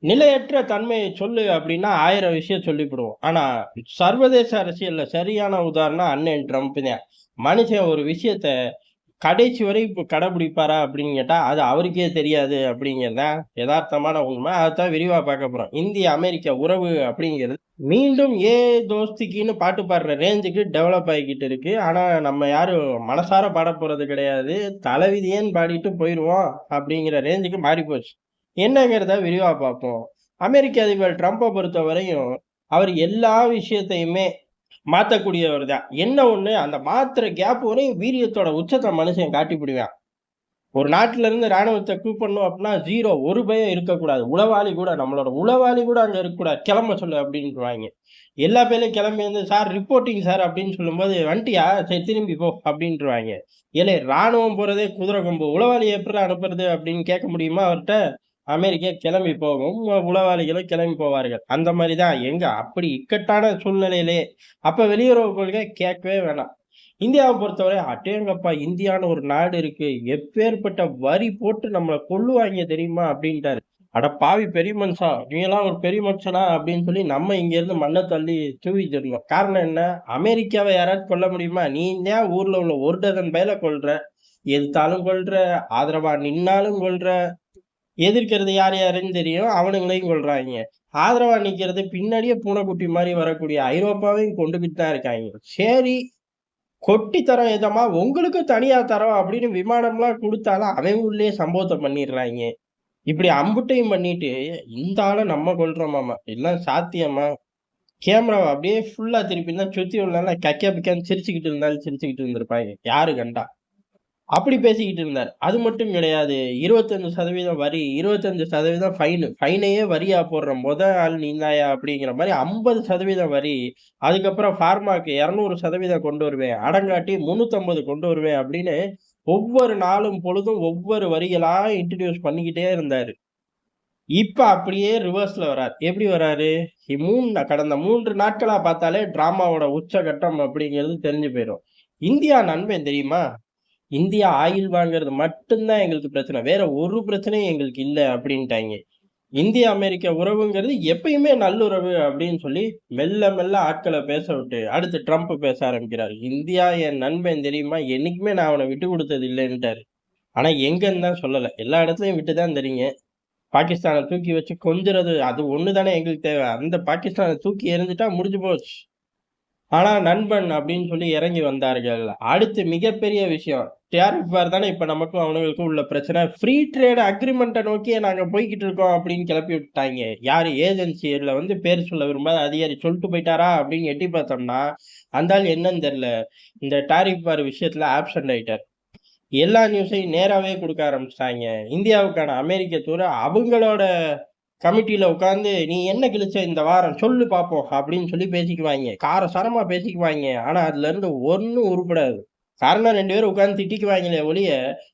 நிலையற்ற தன்மையை சொல்லு அப்படின்னா 1000 விஷயம் சொல்லிப்புடுவோம். ஆனா, சர்வதேச அரசியல்ல சரியான உதாரணம் அண்ணன் ட்ரம்ப் தான். மனுஷன் ஒரு விஷயத்த கடைசி வரை இப்ப கடைபிடிப்பாரா அப்படின்னு கேட்டா, அது அவருக்கே தெரியாது அப்படிங்கிறது தான் எதார்த்தமான உண்மை. அதத்தான் விரிவா பார்க்க போறோம். இந்திய, அமெரிக்க உறவு அப்படிங்கிறது மீண்டும் தோஸ்திக்கின்னு பாட்டு பாடுற ரேஞ்சுக்கு டெவலப் ஆகிக்கிட்டு இருக்கு. ஆனா, நம்ம யாரும் மனசார பாடப் போறது கிடையாது. தலைவிதியேன்னு பாடிட்டு போயிருவோம் அப்படிங்கிற ரேஞ்சுக்கு மாறிப்போச்சு. என்னங்கிறத விரிவா பார்ப்போம். அமெரிக்க அதிபர் ட்ரம்ப பொறுத்தவரையும், அவர் எல்லா விஷயத்தையுமே மாத்தக்கூடியவர் தான். என்ன ஒண்ணு, அந்த மாத்துற கேப் வரையும் வீரியத்தோட உச்சத்த மனுஷன் காட்டி புடுவான். ஒரு நாட்டுல இருந்து ராணுவத்த கூப்படணும் அப்டின்னா 0 ஒரு பயம் இருக்கக்கூடாது. உளவாளி கூட நம்மளோட உளவாளி கூட அங்க இருக்கக்கூடாது. "கெளம்ப சொல்லு" அப்டின்ருவாய்ங்க. எல்லா பேர்லயும் கெளம்பி வந்து, "சார் ரிப்போர்ட்டிங் சார்" அப்டின்னு சொல்லும்போது, "வன்ட்டியா? சரி திரும்பி போ" அப்டின்ருவாய்ங்க. ஏலே ராணுவம் போறதே குதிரை கொம்பு. உளவாளிய எப்புட்றா அனுப்புறது அப்டின்னு கேட்க முடியுமா அவர்ட்ட? அமெரிக்கா கிளம்பி போகும். உளவாளிகளும் கிளம்பி போவார்கள். அந்த மாரி தான். எங்க அப்படி இக்கட்டான சூழ்நிலையிலே அப்ப வெளியுறவு கொள்கை கேட்கவே வேணாம். இந்தியாவ பொறுத்தவரை, அடேங்கப்பா! இந்தியான்னு ஒரு நாடு இருக்கு. எப்பேர்ப்பட்ட வரி போட்டு நம்மள கொல்லுவாய்ங்க தெரியுமா? அப்டின்ட்டாரு. அட பாவி பெரிய மனுஷா! நீயெல்லாம் ஒரு பெரிய மனுஷனா? அப்டின்னு சொல்லி நம்ம இங்கேருந்து மண்ண தள்ளி தூவிட்டு இருந்தோம். காரணம் என்ன? அமெரிக்காவ யாராவது கொல்ல முடியுமா? நீ தான் ஊர்ல உள்ள 1 டசன் பயல கொல்ற. எதிர்த்தாலும் கொல்ற, ஆதரவா நின்னாலும் கொல்ற. எதிர்க்கிறது யார் யாருன்னு தெரியும். அவனுங்களையும் கொல்றாய்ங்க. ஆதரவா நிக்கிறது பின்னாடியே பூனைக்குட்டி மாரி வரக்கூடிய ஐரோப்பாவையும் கொண்டுகிட்டு தான் இருக்காய்ங்க. சரி, கொட்டி தரோம் எதம்மா, உங்களுக்கு தனியா தரோம் அப்படின்னு விமானம்லாம் குடுத்தாலும் அவன் ஊர்லயே சம்பவத்த பண்ணிடுறாய்ங்க. இப்படி அம்புட்டையும் பண்ணிட்டு, இந்த ஆள நம்ம கொல்றோமாமா, எல்லாம் சாத்தியமா? கேமராவ அப்படியே ஃபுல்லா திருப்பியிருந்தா சுத்தி உள்ளவன்லாம் கக்கா பிக்கான்னு சிரிச்சுக்கிட்டு இருந்தாலும் சிரிச்சுக்கிட்டு இருந்திருப்பாய்ங்க. யாரு கண்டா? அப்படி பேசிக்கிட்டு இருந்தாரு. அது மட்டும் கிடையாது. 25% வரி, 25% ஃபைனு. ஃபைனையே வரியா போடுற ஆள் நீதான்யா அப்படிங்கிற மாரி 50% வரி. அதுக்கப்புறம் ஃபார்மாக்கு 200% கொண்டு வருவேன். அடங்காட்டி 350 கொண்டு வருவேன் அப்படின்னு ஒவ்வொரு நாளும் பொழுதும் ஒவ்வொரு வரிகளா இன்ட்ரோடியூஸ் பண்ணிக்கிட்டே இருந்தாரு. இப்ப அப்படியே ரிவர்ஸ்ல வரார். எப்படி வராரு? 3 நாட்களா பார்த்தாலே டிராமாவோட உச்சகட்டம் அப்படிங்கிறது தெரிஞ்சு போயிரும். இந்தியா நண்பன் தெரியுமா? இந்தியா ஆயில் வாங்குறது மட்டும் தான் எங்களுக்கு பிரச்சனை. வேற ஒரு பிரச்சனையும் எங்களுக்கு இல்ல அப்டின்ட்டாய்ங்க. இந்திய, அமெரிக்க உறவுங்கிறது எப்பயுமே நல்லுறவு அப்டின்னு சொல்லி மெல்ல மெல்ல ஆட்கள பேச விட்டு, அடுத்து ட்ரம்ப் பேச ஆரம்பிக்கிறாரு. இந்தியா என் நண்பன் தெரியுமா? என்னைக்குமே நான் அவன விட்டு குடுத்தது இல்லன்ட்டாரு. ஆனா எங்கன்னு தான் சொல்லல. எல்லா இடத்துலயும் விட்டு தான் தர்றீங்க. பாகிஸ்தான தூக்கி வச்சு கொஞ்சுறது அது ஒண்ணு தானே எங்களுக்கு தேவ. அந்த பாகிஸ்தான தூக்கி எறிஞ்சுட்டா முடிஞ்சு போச்சு. ஆனா நண்பன் அப்படின்னு சொல்லி இறங்கி வந்தார்கள். அடுத்து மிகப்பெரிய விஷயம். டேரிஃப் வார் தானே இப்ப நமக்கும் அவனுங்களுக்கும் உள்ள பிரச்சனை. ஃப்ரீ ட்ரேட் அக்ரீமெண்ட்ட நோக்கியே நாங்க போய்க்கிட்டு இருக்கோம் அப்படின்னு கிளப்பி விட்டுட்டாய்ங்க. யாரு ஏஜென்சில வந்து பேர் சொல்ல விரும்பாத அதிகாரி சொல்லிட்டு போயிட்டாரா அப்படின்னு எட்டி பார்த்தோம்னா, அந்த ஆள் என்னன்னு தெரியல. இந்த டாரிஃப் வார் விஷயத்துல ஆப்சென்ட் ஆயிட்டார். எல்லா நியூஸையும் நேராவே குடுக்க ஆரம்பிச்சுட்டாய்ங்க. இந்தியாவுக்கான அமெரிக்க தூதர் அவங்களோட கமிட்டில உட்கார்ந்து, "நீ என்ன கிழிச்ச இந்த வாரம்? சொல்லு பாப்போம்." அப்படின்னு சொல்லி பேசிக்குவாய்ங்க. காரசாரமா பேசிக்குவாய்ங்க. ஆனா அதுலருந்து ஒண்ணும் உருப்படாது. காரணம் 2 பேரும் உட்கார்ந்து திட்டிக்குவாய்ங்களே ஒழிய,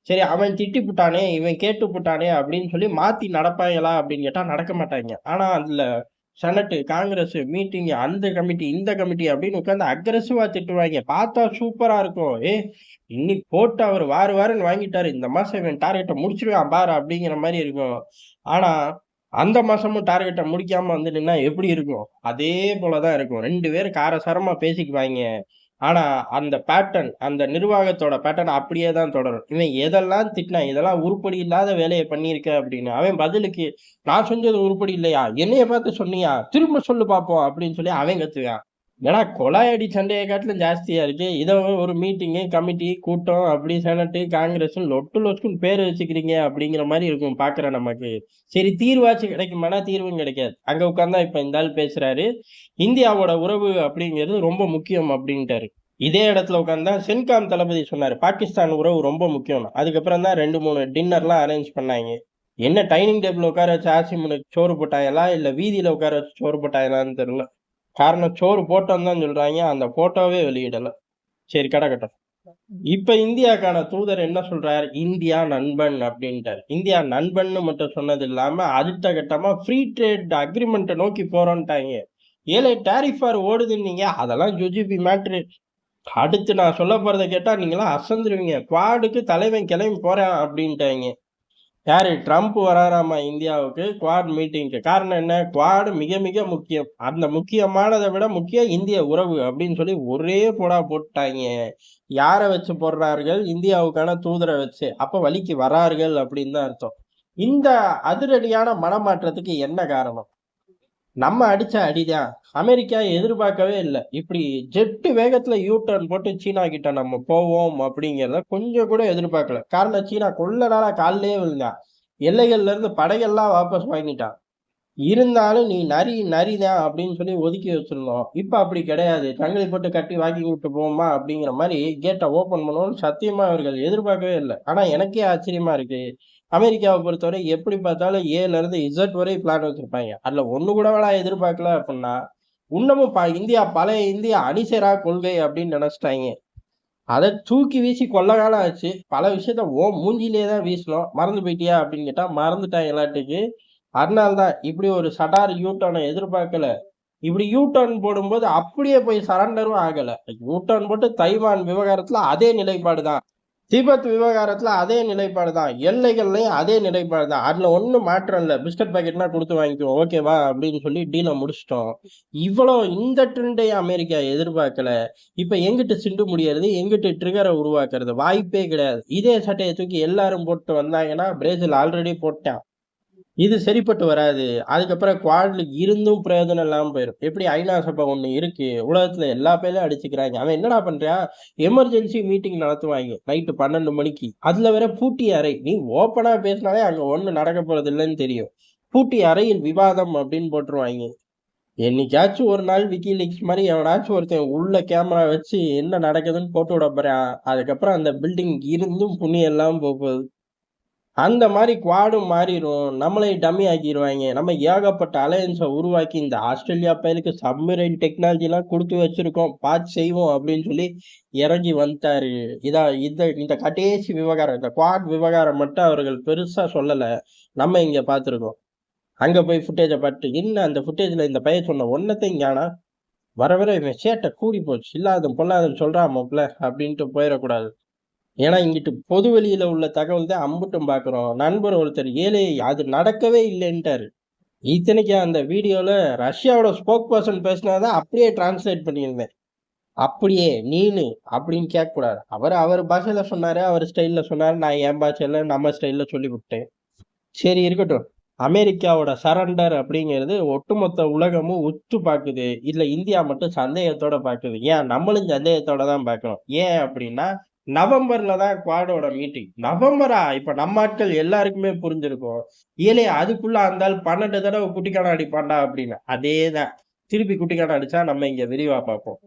சரி அவன் திட்டிப்புட்டானே, இவன் கேட்டுப்புட்டானே அப்படின்னு சொல்லி மாத்தி நடப்பாய்ங்களா அப்படின்னு கேட்டா நடக்க மாட்டாய்ங்க. ஆனா அதுல செனட்டு, காங்கிரஸ் மீட்டிங் அந்த கமிட்டி, இந்த கமிட்டி அப்படின்னு உட்கார்ந்து அக்ரெசிவா திட்டுவாய்ங்க. பார்த்தா சூப்பரா இருக்கும். இன்னைக்கு போட்டு அவரு வாரு வாருன்னு வாங்கிட்டாரு. இந்த மாசம் இவன் டார்கெட்ட முடிச்சுருவான் பாரு அப்படிங்கிற மாரி இருக்கும். ஆனா அந்த மாசமும் டார்கெட்ட முடிக்காம வந்து நின்னா எப்படி இருக்கும்? அதே போல தான் இருக்கும். 2 பேரும் காரசாரமா பேசிக்குவாய்ங்க. ஆனா, அந்த பேட்டர்ன் அந்த நிர்வாகத்தோட பேட்டர்ன் அப்படியே தான் தொடரும். இவன் எதெல்லாம் திட்டினான், இதெல்லாம் உருப்படி இல்லாத வேலைய பண்ணியிருக்க அப்படின்னு. அவன் பதிலுக்கு, "நான் செஞ்சது உருப்படி இல்லையா? என்னைய பார்த்து சொன்னியா? திரும்ப சொல்லு பார்ப்போம்" அப்படின்னு சொல்லி அவன் கத்துவான். ஏன்னா கொலாயடி சண்டைய காட்டிலும் ஜாஸ்தியா இருக்கு. இத ஒரு மீட்டிங்கு, கமிட்டி, கூட்டம், அப்படி செனட்டு, காங்கிரஸ்ன்னு லொட்டு லொஸ்க்குன்னு பேரு வச்சுக்கிறீங்க அப்படிங்கிற மாரி இருக்கும் பாக்குற நமக்கு. சரி தீர்வாச்சும் கிடைக்குமானா தீர்வும் கிடைக்காது. அங்க உட்கார்ந்தா இப்ப இந்த ஆள் பேசுறாரு. இந்தியாவோட உறவு அப்படிங்கிறது ரொம்ப முக்கியம் அப்படின்ட்டாரு. இதே இடத்துல உட்கார்ந்தா சென்காம் தளபதி சொன்னாரு. பாகிஸ்தான் உறவு ரொம்ப முக்கியம்னு. அதுக்கப்புறம் தான் 2, 3 டின்னர்லாம் அரேஞ்ச் பண்ணாய்ங்க. என்ன டைனிங் டேபிள்ல உட்கார வச்சு ஆசிமுனுக்கு சோறு போட்டாங்களா? இல்ல வீதியில உட்கார வச்சு சோறு போட்டாங்களான்னு தெரியல. காரணம் சோறு போட்டோம்னு தான் சொல்றாய்ங்க. அந்த ஃபோட்டோவே வெளியிடல. சரி கிடக்கட்டும். இப்ப இந்தியாக்கான தூதர் என்ன சொல்றார்? இந்தியா நண்பன் அப்டின்ட்டாரு. இந்தியா நண்பன்னு மட்டும் சொன்னது இல்லாம, அடுத்த கட்டமா ஃப்ரீ ட்ரேட் அக்ரீமெண்ட்ட நோக்கி போறோம்ட்டாய்ங்க. ஏலே டாரிஃப் வார் ஓடுதுன்னீங்க. அதெல்லாம் ஜுஜுபி மேட்ரு. அடுத்து நான் சொல்லப் போறத கேட்டா நீங்கலாம் அசந்துருவீங்க. குவாடுக்கு தலைவன் கிளம்பி போறான் அப்டின்ட்டாய்ங்க. யாரு ட்ரம்ப் வராராமா இந்தியாவுக்கு குவாட் மீட்டிங்க்கு. காரணம் என்ன? குவாட் மிக மிக முக்கியம். அந்த முக்கியமானதை விட முக்கியம் இந்திய உறவு அப்படின்னு சொல்லி ஒரே போடா போட்டாங்க. யாரை வச்சு போடுறார்கள்? இந்தியாவுக்கான தூதரை வச்சு. அப்ப வழிக்கு வரார்கள் அப்படின்னு தான் அர்த்தம். இந்த அதிரடியான மனமாற்றத்துக்கு என்ன காரணம்? நம்ம அடிச்ச அடிதான். அமெரிக்கா எதிர்பார்க்கவே இல்லை. இப்படி ஜெட் வேகத்துல யூ டர்ன் போட்டு சீனா கிட்ட நம்ம போவோம் அப்படிங்கிறத கொஞ்சம் கூட எதிர்பார்க்கல. காரணம் சீனா கொள்ள நாளா காலிலேயே விழுந்தான். எல்லைகள்ல இருந்து படையெல்லாம் வாபஸ் வாங்கிட்டான். இருந்தாலும் நீ நரி நரிதான் அப்படின்னு சொல்லி ஒதுக்கி வச்சிருந்தோம். இப்ப அப்படி கிடையாது. சங்கிலி போட்டு கட்டி வாக்கி விட்டு போவோமா அப்படிங்கிற மாதிரி கேட்டை ஓபன் பண்ணுவோம்னு சத்தியமா அவர்கள் எதிர்பார்க்கவே இல்லை. ஆனா எனக்கே ஆச்சரியமா இருக்கு. அமெரிக்காவை பொறுத்தவரை எப்படி பார்த்தாலும் ஏல இருந்து இசட் வரை பிளான் வச்சிருப்பாங்க. அதுல ஒண்ணு கூடவா எதிர்பார்க்கல அப்படின்னா இன்னமும் இந்தியா பழைய இந்தியா அணிசேரா கொள்கை அப்படின்னு நினைச்சிட்டாங்க. அதை தூக்கி வீசி கொள்ள காலம் ஆச்சு. பல விஷயத்த மூஞ்சிலே தான் வீசணும். மறந்து போயிட்டியா அப்படின்னு கேட்டா மறந்துட்டாங்க எல்லாத்துக்கு. அதனால்தான் இப்படி ஒரு சடார் யூ டர்னை எதிர்பார்க்கல. இப்படி யூ டர்ன் போடும்போது அப்படியே போய் சரண்டரும் ஆகல. யூ டர்ன் போட்டு தைவான் விவகாரத்துல அதே நிலைப்பாடு தான். திபெத் விவகாரத்துல அதே நிலைப்பாடு தான். எல்லைகள்லயும் அதே நிலைப்பாடு தான். அதுல ஒண்ணும் மாற்றம் இல்ல. பிஸ்கட் பாக்கெட்னா கொடுத்து வாங்கிக்குவோம், ஓகேவா அப்படின்னு சொல்லி டீலை முடிச்சிட்டோம். இவ்வளவு இந்த ட்ரெண்டையும் அமெரிக்கா எதிர்பார்க்கல. இப்ப எங்கிட்டு சிண்டு முடியறது, எங்கிட்டு ட்ரிகரை உருவாக்குறது? வாய்ப்பே கிடையாது. இதே சட்டையை தூக்கி எல்லாரும் போட்டு வந்தாங்கன்னா பிரேசில் ஆல்ரெடி போட்டான். இது சரிப்பட்டு வராது. அதுக்கப்புறம் குவாட்ல இருந்தும் பிரயோஜனம் இல்லாம போயிரும். எப்படி ஐநா சபை ஒண்ணு இருக்கு. உலகத்துல எல்லா பேரையும் அடிச்சுக்கிறாங்க. அவன் என்னடா பண்றான்? எமர்ஜென்சி மீட்டிங் நடத்துவாங்க நைட்டு 12 மணிக்கு. அதுல வேற பூட்டிய அறை. நீ ஓப்பனா பேசினாலே அங்க ஒண்ணு நடக்க போறது இல்லைன்னு தெரியும். பூட்டிய அறையில் விவாதம் அப்படின்னு போட்டுருவாங்க. என்னைக்காச்சும் ஒரு நாள் விக்கிலீக்ஸ் மாதிரி எவனாச்சும் ஒருத்தன் உள்ள கேமரா வச்சு என்ன நடக்குதுன்னு போட்டு விட போறான். அதுக்கப்புறம் அந்த பில்டிங் இருந்தும் புண்ணியம் எல்லாம் போகுது. அந்த மாதிரி குவாடும் மாறிடும். நம்மளை டம்மி ஆக்கிடுவாங்க. நம்ம ஏகப்பட்ட அலையன்ஸை உருவாக்கி இந்த ஆஸ்திரேலியா பயலுக்கு சப்மரைன் டெக்னாலஜி எல்லாம் கொடுத்து வச்சிருக்கோம், பார்த்து செய்வோம் அப்படின்னு சொல்லி இறங்கி வந்துட்டாரு. இந்த கடைசி விவகாரம், இந்த குவாட் விவகாரம் மட்டும் அவர்கள் பெருசா சொல்லல. நம்ம இங்க பார்த்துருக்கோம். அங்க போய் ஃபுட்டேஜை பார்த்து என்ன அந்த ஃபுட்டேஜ்ல இந்த பையன் சொன்ன ஒன்னத்தையும் காணா. வர வர இவன் சேட்டை கூடி போச்சு. இல்லாத பொல்லாதன்னு சொல்றான் மாப்ள அப்படின்ட்டு போயிடக்கூடாது. ஏன்னா இங்கிட்டு பொது வெளியில உள்ள தகவல் தான் அம்புட்டும் பாக்குறோம். நண்பர் ஒருத்தர் ஏழை அது நடக்கவே இல்லைன்ட்டாரு. இத்தனைக்கு அந்த வீடியோல ரஷ்யாவோட ஸ்போக் பர்சன் பேசினாதான் அப்படியே டிரான்ஸ்லேட் பண்ணியிருந்தேன். அப்படியே நீனு அப்படின்னு கேட்க கூடாது. அவர் பாஷையில சொன்னாரு, அவர் ஸ்டைல்ல சொன்னாரு. நான் என் பாஷையில நம்ம ஸ்டைல்ல சொல்லி விட்டேன். சரி இருக்கட்டும். அமெரிக்காவோட சரண்டர் அப்படிங்கிறது ஒட்டுமொத்த உலகமும் உற்று பாக்குது. இதுல இந்தியா மட்டும் சந்தேகத்தோட பாக்குது. ஏன் நம்மளும் சந்தேகத்தோட தான் பாக்குறோம். ஏன் அப்படின்னா நவம்பர்ல தான் குவாடோட மீட்டிங். நவம்பரா? இப்ப நம்ம ஆட்கள் எல்லாருக்குமே புரிஞ்சிருக்கும். ஏலே அதுக்குள்ள அந்த 12 தடவை குட்டிக்கான அடிப்பான்டா அப்படின்னு. அதேதான். திருப்பி குட்டிக்கான அடிச்சா நம்ம இங்க விரிவா பார்ப்போம்.